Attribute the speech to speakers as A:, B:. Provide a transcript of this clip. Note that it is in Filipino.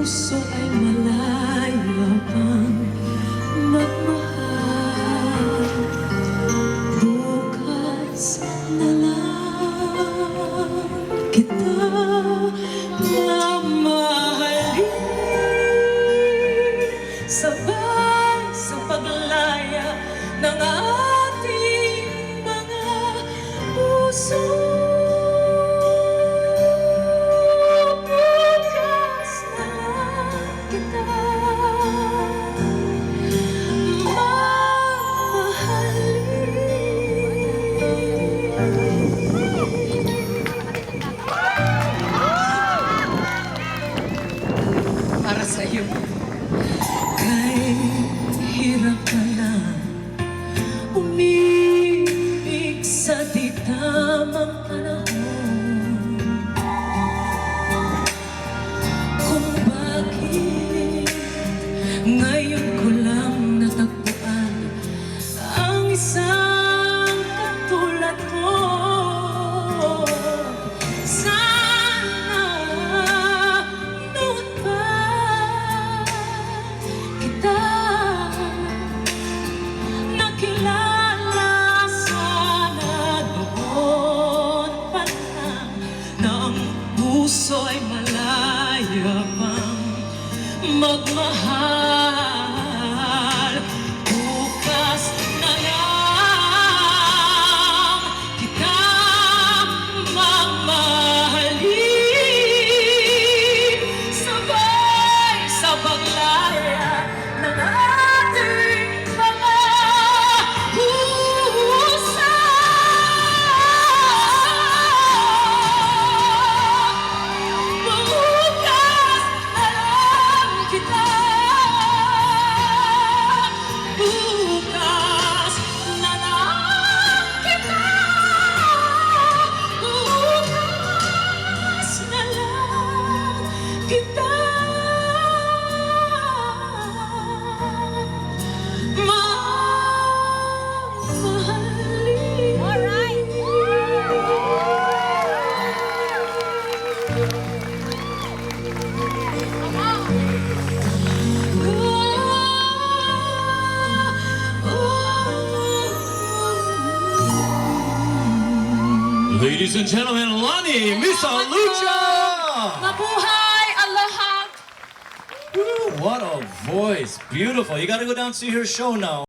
A: puso ay malaya pang magmahal. Bukas na lang kita mamahalin, sabay sa paglaya ng ating mga puso. Para sa'yo, kahit hirap ka na umibig sa di tamang panahon, kung bakit ngayon ko lang natagpuan ang isang katulad mo. Puso ay malaya pang magmahal. Bukas na lang kita mamahalin, sabay sa paglaya ng ating mga puso.
B: Ladies and gentlemen, Lani Misalucha!
A: Mabuhay! Aloha!
B: What a voice! Beautiful. You gotta go down and see her show now.